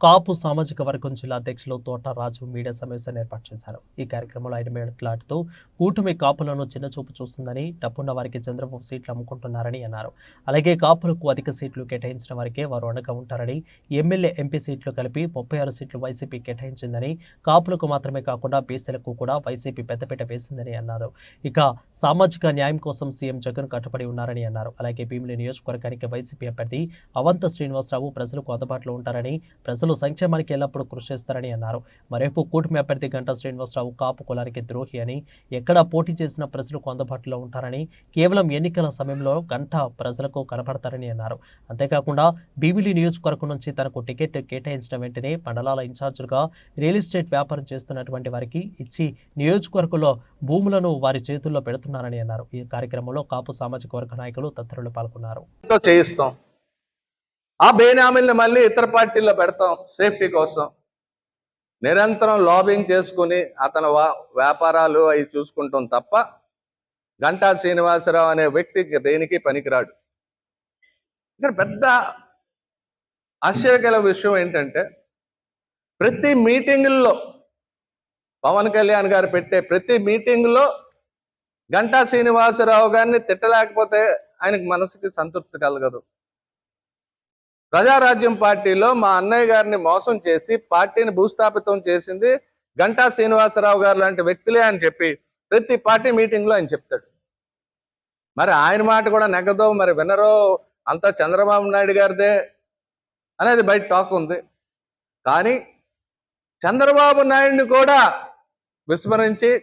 కాపు సామాజిక వర్గం జిల్లా అధ్యక్షులు తోట రాజు మీడియా సమావేశాన్ని ఏర్పాటు చేశారు. ఈ కార్యక్రమంలో ఆయన మాట్లాడుతూ కూటమి కాపులను చిన్నచూపు చూస్తుందని, డబ్బున్న వారికి చంద్రబాబు సీట్లు అమ్ముకుంటున్నారని అన్నారు. అలాగే కాపులకు అధిక సీట్లు కేటాయించిన వారికే వారు అండగా ఉంటారని, ఎమ్మెల్యే ఎంపీ సీట్లు కలిపి 36 సీట్లు వైసీపీ కేటాయించిందని, కాపులకు మాత్రమే కాకుండా బీసీలకు కూడా వైసీపీ పెద్దపీట వేసిందని అన్నారు. ఇక సామాజిక న్యాయం కోసం సీఎం జగన్ కట్టుబడి ఉన్నారని అన్నారు. అలాగే భీమిలి నియోజకవర్గానికి వైసీపీ అభ్యర్థి అవంత శ్రీనివాసరావు ప్రజలకు అందుబాటులో ఉంటారని, ప్రజలు సంక్షేమానికి ఎల్లప్పుడూ కృషి చేస్తారని అన్నారు. మరోవైపు కూటమి అభ్యర్థి గంటా శ్రీనివాసరావు కాపు కులానికి ద్రోహి అని, ఎక్కడ పోటీ చేసిన ప్రజలకు అందుబాటులో ఉంటారని, కేవలం ఎన్నికల సమయంలో గంటా ప్రజలకు కనపడతారని అన్నారు. అంతేకాకుండా భీమిలి నియోజకవర్గం నుంచి తనకు టికెట్ కేటాయించిన వెంటనే మండలాల ఇన్ఛార్జులుగా రియల్ ఎస్టేట్ వ్యాపారం చేస్తున్నటువంటి వారికి ఇచ్చి నియోజకవర్గంలో భూములను వారి చేతుల్లో పెడుతున్నారని అన్నారు. ఈ కార్యక్రమంలో కాపు సామాజిక వర్గ నాయకులు తదితరులు పాల్గొన్నారు. ఆ బేనామీల్ని మళ్ళీ ఇతర పార్టీల్లో పెడతాం సేఫ్టీ కోసం. నిరంతరం లాబింగ్ చేసుకుని అతని వ్యాపారాలు అవి చూసుకుంటాం తప్ప గంటా శ్రీనివాసరావు అనే వ్యక్తికి దేనికి పనికిరాడు. ఇక్కడ పెద్ద ఆశ్చర్యకర విషయం ఏంటంటే, ప్రతి మీటింగుల్లో పవన్ కళ్యాణ్ గారు పెట్టే ప్రతి మీటింగులో గంటా శ్రీనివాసరావు గారిని తిట్టలేకపోతే ఆయనకు మనసుకి సంతృప్తి కలగదు. ప్రజారాజ్యం పార్టీలో మా అన్నయ్య గారిని మోసం చేసి పార్టీని భూస్థాపితం చేసింది గంటా శ్రీనివాసరావు గారు లాంటి వ్యక్తులే అని చెప్పి ప్రతి పార్టీ మీటింగ్లో ఆయన చెప్తాడు. మరి ఆయన మాట కూడా నెగ్గదో, మరి వినరో, అంతా చంద్రబాబు నాయుడు గారిదే అనేది బయట టాక్ ఉంది. కానీ చంద్రబాబు నాయుడిని కూడా విస్మరించి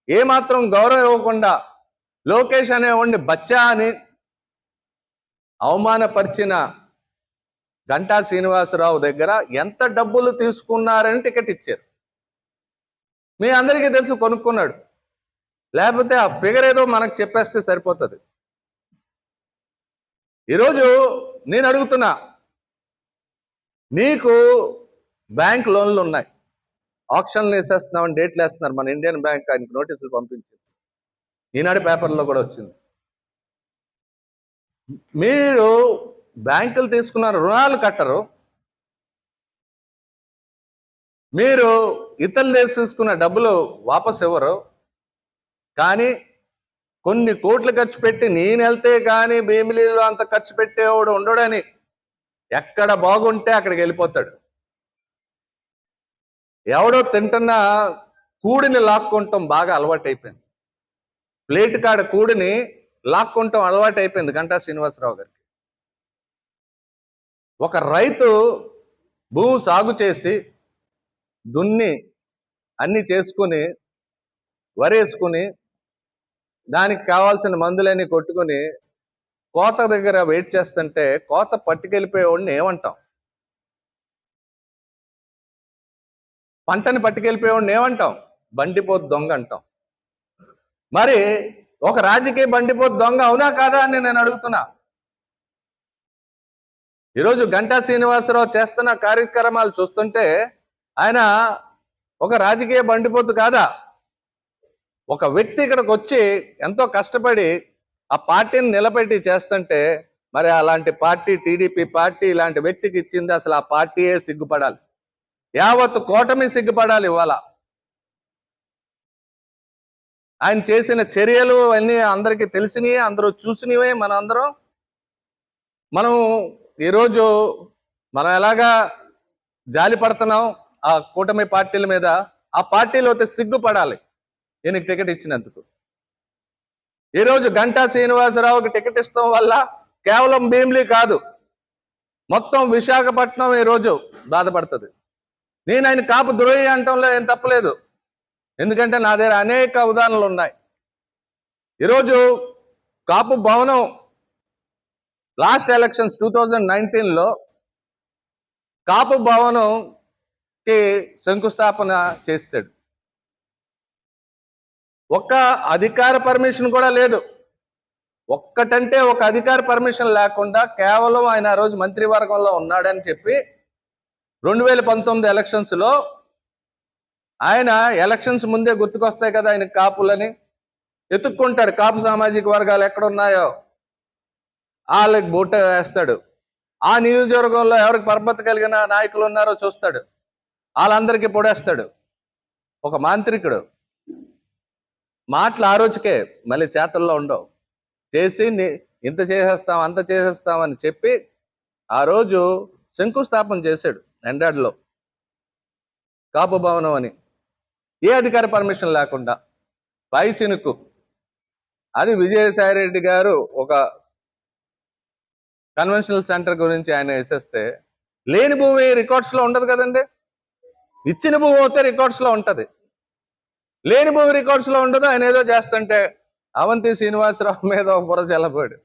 ఏమాత్రం గౌరవం ఇవ్వకుండా లోకేష్ అనేవాడిని బచ్చా అని అవమానపరిచిన గంటా శ్రీనివాసరావు దగ్గర ఎంత డబ్బులు తీసుకున్నారని టికెట్ ఇచ్చారు. మీ అందరికీ తెలుసు, కొనుక్కున్నాడు. లేకపోతే ఆ ఫిగర్ ఏదో మనకు చెప్పేస్తే సరిపోతుంది. ఈరోజు నేను అడుగుతున్నా, నీకు బ్యాంక్ లోన్లు ఉన్నాయి, ఆప్షన్లు వేసేస్తున్నామని డేట్లు వేస్తున్నారు. మన ఇండియన్ బ్యాంక్ ఆయనకి నోటీసులు పంపించింది, ఈనాడు పేపర్లో కూడా వచ్చింది. మీరు బ్యాంకులు తీసుకున్న రుణాలు కట్టరు, మీరు ఇతరులు తీసుకున్న డబ్బులు వాపసు ఇవ్వరు. కానీ కొన్ని కోట్లు ఖర్చు పెట్టి నేను వెళ్తే కానీ భీమిలీలో అంత ఖర్చు పెట్టేవాడు ఉండడని, ఎక్కడ బాగుంటే అక్కడికి వెళ్ళిపోతాడు. ఎవడో తింటున్న కూడిని లాక్కుంటాం బాగా అలవాటు అయిపోయింది. ప్లేట్ కాడ కూడిని లాక్కుంటాం అలవాటు అయిపోయింది గంటా శ్రీనివాసరావు గారికి. ఒక రైతు భూమి సాగు చేసి దున్ని అన్ని చేసుకుని వరేసుకుని దానికి కావాల్సిన మందులన్నీ కొట్టుకుని కోత దగ్గర వెయిట్ చేస్తుంటే కోత పట్టుకెళ్ళిపోయేవాడిని ఏమంటాం? పంటని పట్టుకెళ్ళిపోయేవాడిని ఏమంటాం? బండిపోతు దొంగ అంటాం. మరి ఒక రాజకీయ బండిపోతు దొంగ అవునా కాదా అని నేను అడుగుతున్నా. ఈరోజు గంటా శ్రీనివాసరావు చేస్తున్న కార్యక్రమాలు చూస్తుంటే ఆయన ఒక రాజకీయ బండిపోతు కాదా? ఒక వ్యక్తి ఇక్కడికి వచ్చి ఎంతో కష్టపడి ఆ పార్టీని నిలబెట్టి చేస్తుంటే, మరి అలాంటి పార్టీ టీడీపీ పార్టీ ఇలాంటి వ్యక్తికి ఇచ్చింది, అసలు ఆ పార్టీయే సిగ్గుపడాలి. యావత్తు కూటమి సిగ్గుపడాలి. ఇవాళ ఆయన చేసిన చర్యలు అన్నీ అందరికీ తెలిసినవే, అందరూ చూసినవే. మనం ఈరోజు మనం ఎలాగా జాలి పడుతున్నాం ఆ కూటమి పార్టీల మీద, ఆ పార్టీలో అయితే సిగ్గుపడాలి ఈయనకి టికెట్ ఇచ్చినందుకు. ఈరోజు గంటా శ్రీనివాసరావుకి టికెట్ ఇస్తాం వల్ల కేవలం భీమిలి కాదు, మొత్తం విశాఖపట్నం ఈరోజు బాధపడుతుంది. నేను ఆయన కాపు ద్రోహి అంటంలో ఏం తప్పలేదు, ఎందుకంటే నా దగ్గర అనేక ఉదాహరణలు ఉన్నాయి. ఈరోజు కాపు భవనం లాస్ట్ ఎలక్షన్స్ 2019లో కాపు భవనంకి శంకుస్థాపన చేశాడు. ఒక్క అధికార పర్మిషన్ కూడా లేదు. ఒక్కటంటే ఒక అధికార పర్మిషన్ లేకుండా కేవలం ఆయన ఆ రోజు మంత్రివర్గంలో ఉన్నాడని చెప్పి 2019 ఎలక్షన్స్లో ఆయన ఎలక్షన్స్ ముందే గుర్తుకొస్తాయి కదా ఆయన కాపులని ఎత్తుక్కుంటాడు. కాపు సామాజిక వర్గాలు ఎక్కడున్నాయో వాళ్ళకి బోట వేస్తాడు. ఆ నియోజకవర్గంలో ఎవరికి పరపతి కలిగిన నాయకులు ఉన్నారో చూస్తాడు, వాళ్ళందరికీ పొడేస్తాడు. ఒక మాంత్రికుడు. మాటలు ఆ రోజుకే, మళ్ళీ చేతల్లో ఉండవు. చేసి ఇంత చేసేస్తాం అంత చేసేస్తామని చెప్పి ఆ రోజు శంకుస్థాపన చేశాడు ఎండాడిలో కాపు భవనం అని, ఏ అధికార పర్మిషన్ లేకుండా పై చినుకు. అది విజయసాయిరెడ్డి గారు ఒక కన్వెన్షనల్ సెంటర్ గురించి ఆయన వేసేస్తే, లేని భూమి రికార్డ్స్ లో ఉండదు కదండి. ఇచ్చిన భూమి అయితే రికార్డ్స్ లో ఉంటది, లేని భూమి రికార్డ్స్ లో ఉండదు. ఆయన ఏదో చేస్తుంటే అవంతి శ్రీనివాసరావు మీద ఒక బుర్ర చల్లబోయాడు,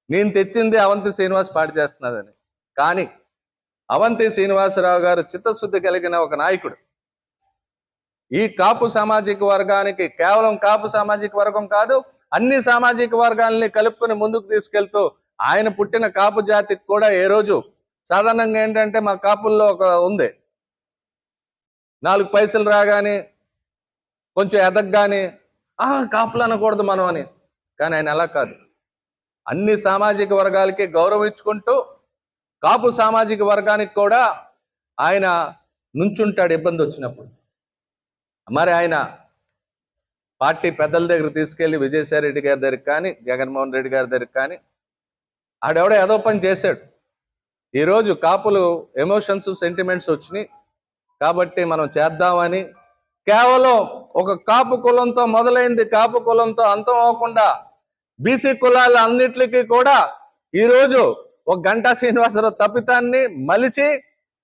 నేను తెచ్చింది అవంతి శ్రీనివాస్ పాడు చేస్తున్నాడని. కానీ అవంతి శ్రీనివాసరావు గారు చిత్తశుద్ధి కలిగిన ఒక నాయకుడు. ఈ కాపు సామాజిక వర్గానికి, కేవలం కాపు సామాజిక వర్గం కాదు, అన్ని సామాజిక వర్గాలని కలుపుకొని ముందుకు తీసుకెళ్తూ, ఆయన పుట్టిన కాపు జాతికి కూడా ఏ రోజు సాధారణంగా ఏంటంటే, మా కాపుల్లో ఒక ఉంది, 4 పైసలు రాగానే కొంచెం ఎదగగానే కాపులు అనకూడదు మనం అని. కానీ ఆయన అలా కాదు, అన్ని సామాజిక వర్గాలకి గౌరవం ఇచ్చుకుంటూ కాపు సామాజిక వర్గానికి కూడా ఆయన నుంచుంటాడు ఇబ్బంది వచ్చినప్పుడు. మరి ఆయన పార్టీ పెద్దల దగ్గర తీసుకెళ్లి విజయసాయి రెడ్డి గారి దగ్గరికి కానీ, జగన్మోహన్ రెడ్డి గారి దగ్గరికి కానీ, ఆడెవడో ఏదో పని చేశాడు. ఈరోజు కాపులు ఎమోషన్స్, సెంటిమెంట్స్ వచ్చినాయి కాబట్టి మనం చేద్దామని, కేవలం ఒక కాపు కులంతో మొదలైంది కాపు కులంతో అంతం అవ్వకుండా బీసీ కులాల అన్నిటికీ కూడా ఈరోజు ఒక గంటా శ్రీనివాసరావు తప్పితాన్ని మలిచి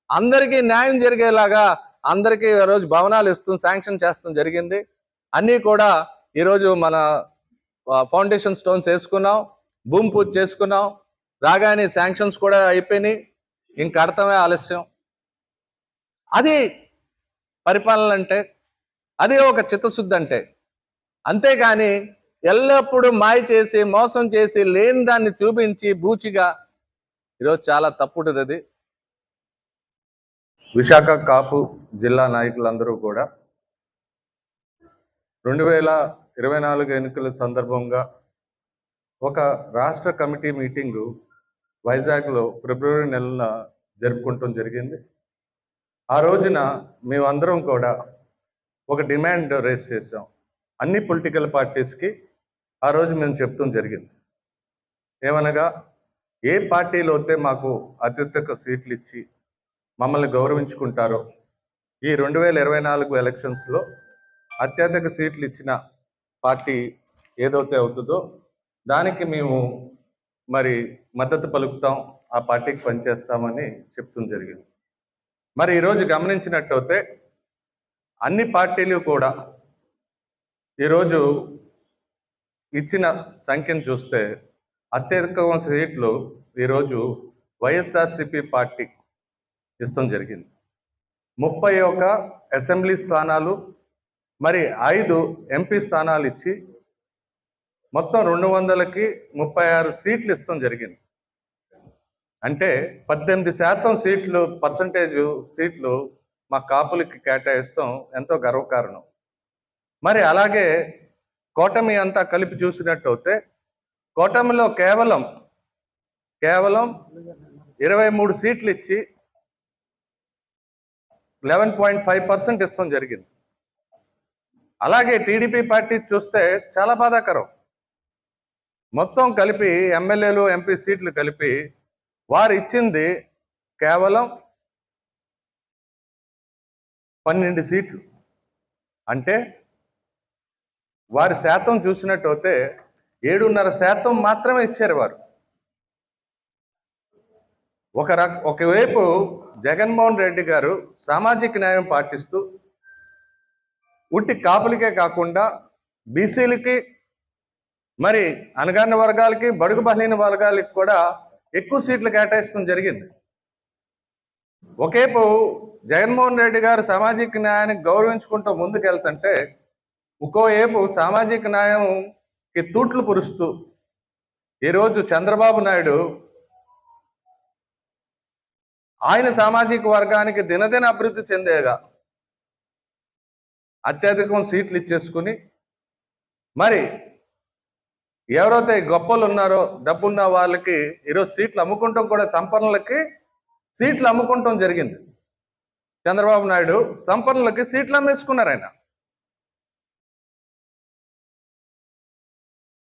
అందరికీ న్యాయం జరిగేలాగా అందరికీ ఈరోజు భవనాలు శాంక్షన్ చేస్తాం జరిగింది. అన్నీ కూడా ఈరోజు మన ఫౌండేషన్ స్టోన్స్ వేసుకున్నాం, భూమి పూజ చేసుకున్నాం, రాగానే శాంక్షన్స్ కూడా అయిపోయినాయి, ఇంక కడతామే ఆలస్యం. అది పరిపాలన అంటే, అదే ఒక చిత్తశుద్ధి అంటే. అంతేగాని ఎల్లప్పుడూ మాయ చేసి, మోసం చేసి, లేని దాన్ని చూపించి బూచిగా, ఈరోజు చాలా తప్పుడుది అది. విశాఖ కాపు జిల్లా నాయకులందరూ కూడా 2024 ఎన్నికల సందర్భంగా ఒక రాష్ట్ర కమిటీ మీటింగు వైజాగ్లో ఫిబ్రవరి నెలన జరుపుకుంటం జరిగింది. ఆ రోజున మేమందరం కూడా ఒక డిమాండ్ రేస్ చేసాం. అన్ని పొలిటికల్ పార్టీస్కి ఆ రోజు మేము చెప్తాం జరిగింది. ఏమనగా, ఏ పార్టీలో అయితే మాకు అత్యధిక సీట్లు ఇచ్చి మమ్మల్ని గౌరవించుకుంటారో, ఈ 2024 ఎలక్షన్స్లో అత్యధిక సీట్లు ఇచ్చిన పార్టీ ఏదైతే అవుతుందో దానికి మేము మరి మద్దతు పలుకుతాం, ఆ పార్టీకి పనిచేస్తామని చెప్తాం జరిగింది. మరి ఈరోజు గమనించినట్టయితే అన్ని పార్టీలు కూడా ఈరోజు ఇచ్చిన సంఖ్యను చూస్తే అత్యధిక సీట్లు ఈరోజు వైఎస్ఆర్సిపి పార్టీ ఇస్తాం జరిగింది. 31 అసెంబ్లీ స్థానాలు, మరి 5 ఎంపీ స్థానాలు ఇచ్చి మొత్తం 200కి 36 సీట్లు ఇస్తాం జరిగింది. అంటే 18% సీట్లు, పర్సంటేజ్ సీట్లు మా కాపులకి కేటాయిస్తాం ఎంతో గర్వకారణం. మరి అలాగే కూటమి అంతా కలిపి చూసినట్టయితే కూటమిలో కేవలం 23 సీట్లు ఇచ్చి 11.5% ఇస్తాం జరిగింది. అలాగే టీడీపీ పార్టీ చూస్తే చాలా బాధాకరం. మొత్తం కలిపి ఎమ్మెల్యేలు, ఎంపీ సీట్లు కలిపి వారు ఇచ్చింది కేవలం 12 సీట్లు. అంటే వారి శాతం చూసినట్టయితే 7.5% మాత్రమే ఇచ్చారు వారు. ఒకవైపు జగన్మోహన్ రెడ్డి గారు సామాజిక న్యాయం పాటిస్తూ ఉట్టి కాపులకే కాకుండా బీసీలకి, మరి అణగారిన వర్గాలకి, బడుగు బలహీన వర్గాలకి కూడా ఎక్కువ సీట్లు కేటాయిస్తాం జరిగింది. ఒకేపు జగన్మోహన్ రెడ్డి గారు సామాజిక న్యాయాన్ని గౌరవించుకుంటూ ముందుకెళ్తుంటే, ఇంకోవైపు సామాజిక న్యాయంకి తూట్లు పురుస్తూ ఈరోజు చంద్రబాబు నాయుడు ఆయన సామాజిక వర్గానికి దినదిన అభివృద్ధి చెందేగా అత్యధికం సీట్లు ఇచ్చేసుకుని మరి ఎవరైతే గొప్పలు ఉన్నారో డబ్బున్న వాళ్ళకి ఈరోజు సీట్లు అమ్ముకుంటాం కూడా, సంపన్నులకి సీట్లు అమ్ముకుంటాం జరిగింది. చంద్రబాబు నాయుడు సంపన్నులకి సీట్లు అమ్మేసుకున్నారు ఆయన.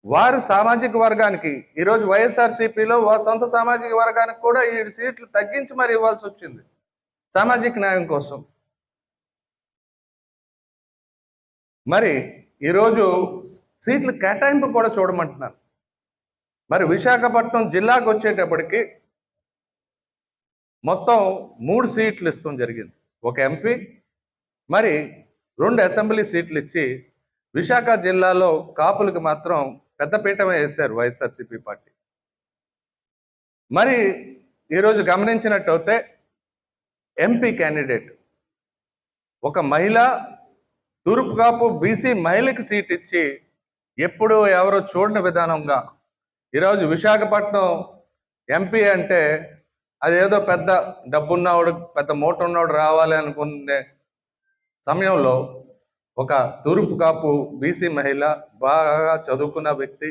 వారి సామాజిక వర్గానికి ఈరోజు వైఎస్ఆర్సీపీలో సొంత సామాజిక వర్గానికి కూడా ఈ సీట్లు తగ్గించి మరి ఇవ్వాల్సి వచ్చింది సామాజిక న్యాయం కోసం. మరి ఈరోజు సీట్లు కేటాయింపు కూడా చూడమంటున్నారు. మరి విశాఖపట్నం జిల్లాకు వచ్చేటప్పటికి మొత్తం 3 సీట్లు ఇస్తాం జరిగింది. ఒక ఎంపీ, మరి 2 అసెంబ్లీ సీట్లు ఇచ్చి విశాఖ జిల్లాలో కాపులకు మాత్రం పెద్దపీఠమే వేశారు వైఎస్ఆర్సీపీ పార్టీ. మరి ఈరోజు గమనించినట్టయితే ఎంపీ క్యాండిడేట్ ఒక మహిళ, తూర్పు కాపు బీసీ మహిళకి సీట్ ఇచ్చి ఎప్పుడు ఎవరో చూడని విధానంగా ఈరోజు విశాఖపట్నం ఎంపీ అంటే అదేదో పెద్ద డబ్బున్నవాడు, పెద్ద మూట ఉన్నవాడు రావాలి అనుకునే సమయంలో ఒక తూర్పు కాపు బీసీ మహిళ, బాగా చదువుకున్న వ్యక్తి,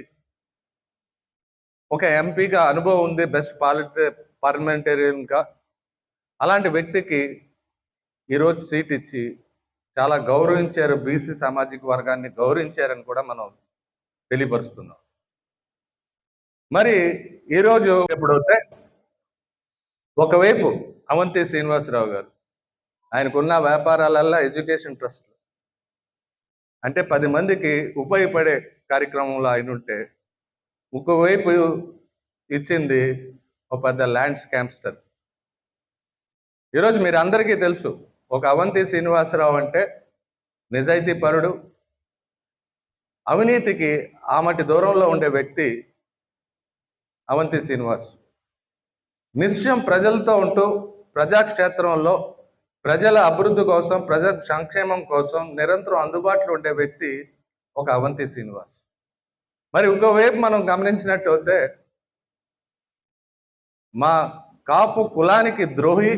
ఒక ఎంపీగా అనుభవం ఉంది, బెస్ట్ పార్లమెంటేరియన్గా, అలాంటి వ్యక్తికి ఈరోజు సీట్ ఇచ్చి చాలా గౌరవించారు, బీసీ సామాజిక వర్గాన్ని గౌరవించారని కూడా మనం తెలియపరుస్తున్నాం. మరి ఈరోజు ఎప్పుడైతే ఒకవైపు అవంతి శ్రీనివాసరావు గారు, ఆయనకున్న వ్యాపారాలల్లో ఎడ్యుకేషన్ ట్రస్ట్ అంటే 10 మందికి ఉపయోగపడే కార్యక్రమంలో ఆయన ఉంటే, ఇంకోవైపు ఇచ్చింది ఒక పెద్ద ల్యాండ్ స్కామ్స్టర్. ఈరోజు మీరు అందరికీ తెలుసు, ఒక అవంతి శ్రీనివాసరావు అంటే నిజాయితీ పరుడు, అవినీతికి ఆమటి దూరంలో ఉండే వ్యక్తి అవంతి శ్రీనివాస్. నిత్యం ప్రజలతో ఉంటూ ప్రజాక్షేత్రంలో ప్రజల అభివృద్ధి కోసం, ప్రజల సంక్షేమం కోసం నిరంతరం అందుబాటులో ఉండే వ్యక్తి ఒక అవంతి శ్రీనివాస్. మరి ఇంకోవైపు మనం గమనించినట్టయితే మా కాపు కులానికి ద్రోహి,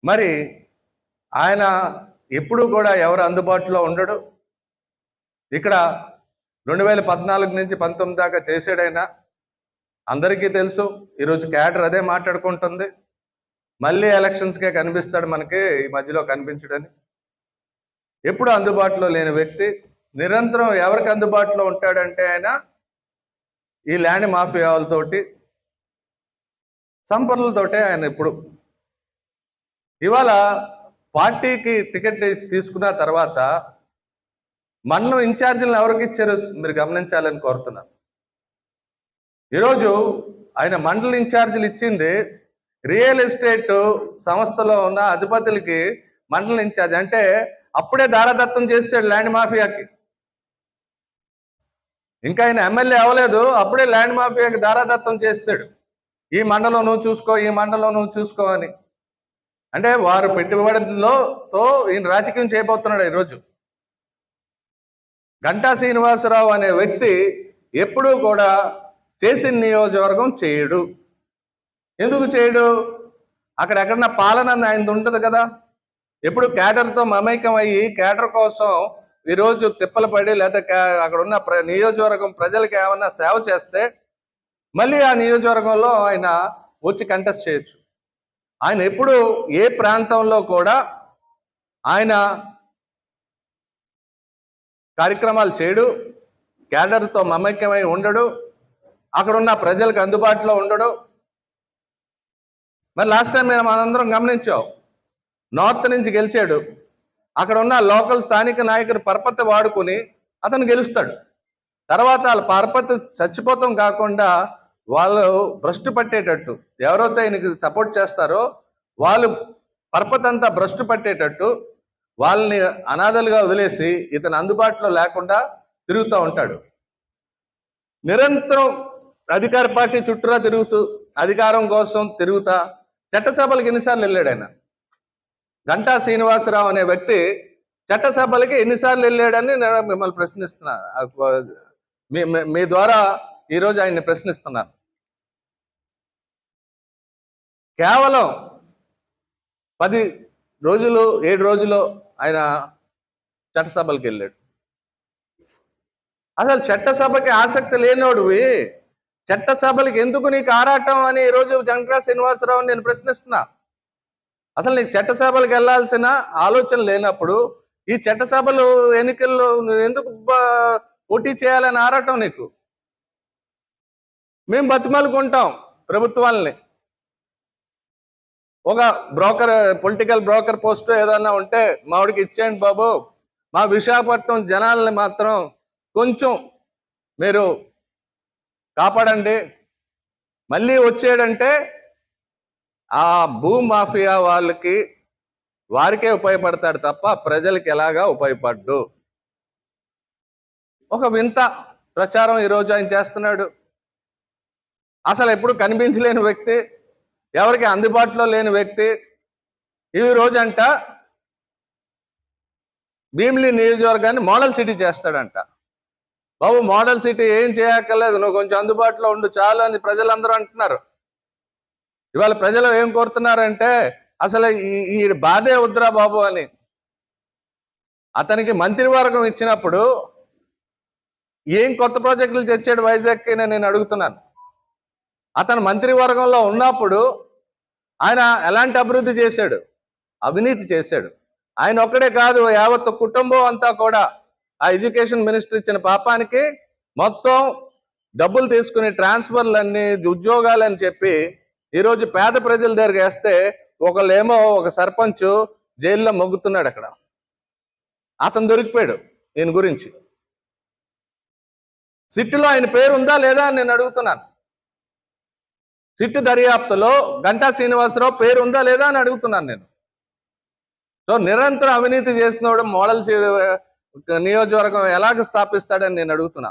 మరి ఆయన ఎప్పుడు కూడా ఎవరు అందుబాటులో ఉండడు. ఇక్కడ 2014 నుంచి 19 దాకా చేసాడైనా అందరికీ తెలుసు. ఈరోజు క్యాడర్ అదే మాట్లాడుకుంటుంది. మళ్ళీ ఎలక్షన్స్కే కనిపిస్తాడు, మనకి ఈ మధ్యలో కనిపించడని. ఎప్పుడు అందుబాటులో లేని వ్యక్తి నిరంతరం ఎవరికి అందుబాటులో ఉంటాడంటే ఆయన ఈ ల్యాండ్ మాఫియాలతోటి, సంపన్నులతోటే ఆయన ఎప్పుడు. ఇవాళ పార్టీకి టికెట్ తీసుకున్న తర్వాత మండలం ఇన్ఛార్జీలను ఎవరికి ఇచ్చారు మీరు గమనించాలని కోరుతున్నాను. ఈరోజు ఆయన మండల ఇన్ఛార్జీలు ఇచ్చింది రియల్ ఎస్టేట్ సంస్థలో ఉన్న అధిపతులకి మండల ఇన్ఛార్జ్, అంటే అప్పుడే దారదత్తం చేశాడు ల్యాండ్ మాఫియాకి. ఇంకా ఆయన ఎమ్మెల్యే అవ్వలేదు, అప్పుడే ల్యాండ్ మాఫియాకి దారాదత్తం చేశాడు. ఈ మండలం నువ్వు చూసుకో, ఈ మండలం నువ్వు చూసుకో అని. అంటే వారు పెట్టుబడులతో ఈయన రాజకీయం చేయబోతున్నాడు. ఈరోజు గంటా శ్రీనివాసరావు అనే వ్యక్తి ఎప్పుడూ కూడా చేసిన నియోజకవర్గం చేయడు. ఎందుకు చేయడు? అక్కడ ఎక్కడన్నా పాలన ఆయన ఉంటుంది కదా. ఎప్పుడు క్యాడర్తో మమైకం అయ్యి క్యాడర్ కోసం ఈరోజు తిప్పలు పడి, లేదా అక్కడ ఉన్న నియోజకవర్గం ప్రజలకు ఏమన్నా సేవ చేస్తే మళ్ళీ ఆ నియోజకవర్గంలో ఆయన వచ్చి కంటెస్ట్ చేయొచ్చు. ఆయన ఎప్పుడు ఏ ప్రాంతంలో కూడా ఆయన కార్యక్రమాలు చేయడు, క్యాడర్తో మమైక్యమై ఉండడు, అక్కడున్న ప్రజలకు అందుబాటులో ఉండడు. మరి లాస్ట్ టైం మనందరం గమనించాం, నార్త్ నుంచి గెలిచాడు, అక్కడ ఉన్న లోకల్ స్థానిక నాయకుడు పరపతి వాడుకుని అతను గెలుస్తాడు. తర్వాత వాళ్ళ పరపతి చచ్చిపోతాం కాకుండా వాళ్ళు భ్రష్టు పట్టేటట్టు, ఎవరైతే ఈయనకి సపోర్ట్ చేస్తారో వాళ్ళు పరపతి అంతా భ్రష్టు పట్టేటట్టు వాళ్ళని అనాథలుగా వదిలేసి ఇతను అందుబాటులో లేకుండా తిరుగుతూ ఉంటాడు. నిరంతరం అధికార పార్టీ చుట్టూరా తిరుగుతూ, అధికారం కోసం తిరుగుతా చట్టసభలకు ఎన్నిసార్లు వెళ్ళాడు ఆయన? గంటా శ్రీనివాసరావు అనే వ్యక్తి చట్టసభలకి ఎన్నిసార్లు వెళ్ళాడని నేను మిమ్మల్ని ప్రశ్నిస్తున్నా, మీ ద్వారా ఈరోజు ఆయన్ని ప్రశ్నిస్తున్నాను. కేవలం 10 రోజులు 7 రోజులు ఆయన చట్టసభలకు వెళ్ళాడు. అసలు చట్టసభకి ఆసక్తి లేనోడివి చట్టసభలకు ఎందుకు నీకు ఆరాటం అని ఈరోజు గంటా శ్రీనివాసరావు నేను ప్రశ్నిస్తున్నా. అసలు నీకు చట్టసభలకు వెళ్లాల్సిన ఆలోచన లేనప్పుడు ఈ చట్టసభలు ఎన్నికల్లో నువ్వు ఎందుకు పోటీ చేయాలని ఆరాటం నీకు? మేము బతిమాలుకుంటాం ప్రభుత్వాలని. ఒక బ్రోకర్, పొలిటికల్ బ్రోకర్ పోస్ట్ ఏదన్నా ఉంటే మావిడికి ఇచ్చేయండి బాబు, మా విశాఖపట్నం జనాల్ని మాత్రం కొంచెం మీరు కాపాడండి. మళ్ళీ వచ్చేడంటే ఆ భూ మాఫియా వారికే ఉపయోగపడతాడు తప్ప ప్రజలకి ఎలాగా ఉపయోగపడ్డు. ఒక వింత ప్రచారం ఈరోజు ఆయన చేస్తున్నాడు. అసలు ఎప్పుడు కనిపించలేని వ్యక్తి, ఎవరికి అందుబాటులో లేని వ్యక్తి ఈ రోజంట భీమిలి నియోజకవర్గాన్ని మోడల్ సిటీ చేస్తాడంట. బాబు, మోడల్ సిటీ ఏం చేయక్కర్లేదు, నువ్వు కొంచెం అందుబాటులో ఉండు చాలు అని ప్రజలందరూ అంటున్నారు. ఇవాళ ప్రజలు ఏం కోరుతున్నారంటే అసలు ఈ బాధే వద్దురా బాబు అని. అతనికి మంత్రివర్గం ఇచ్చినప్పుడు ఏం కొత్త ప్రాజెక్టులు తెచ్చాడు వైజాగ్కి నేను అడుగుతున్నాను. అతను మంత్రివర్గంలో ఉన్నప్పుడు ఆయన ఎలాంటి అభివృద్ధి చేశాడు? అవినీతి చేశాడు. ఆయన ఒక్కడే కాదు, యావత్ కుటుంబం అంతా కూడా ఆ ఎడ్యుకేషన్ మినిస్టర్ ఇచ్చిన పాపానికి మొత్తం డబ్బులు తీసుకుని ట్రాన్స్ఫర్లన్నీ ఉద్యోగాలని చెప్పి ఈరోజు పేద ప్రజల దగ్గరికి వేస్తే ఒకళ్ళేమో ఒక సర్పంచ్ జైల్లో మొగ్గుతున్నాడు. అక్కడ అతను దొరికిపోయాడు. దీని గురించి సిట్టులో ఆయన పేరు ఉందా లేదా అని నేను అడుగుతున్నాను. సిట్టు దర్యాప్తులో గంటా శ్రీనివాసరావు పేరు ఉందా లేదా అని అడుగుతున్నాను నేను. సో నిరంతరం అవినీతి చేసినోడు మోడల్ నియోజకవర్గం ఎలాగ స్థాపిస్తాడని నేను అడుగుతున్నా.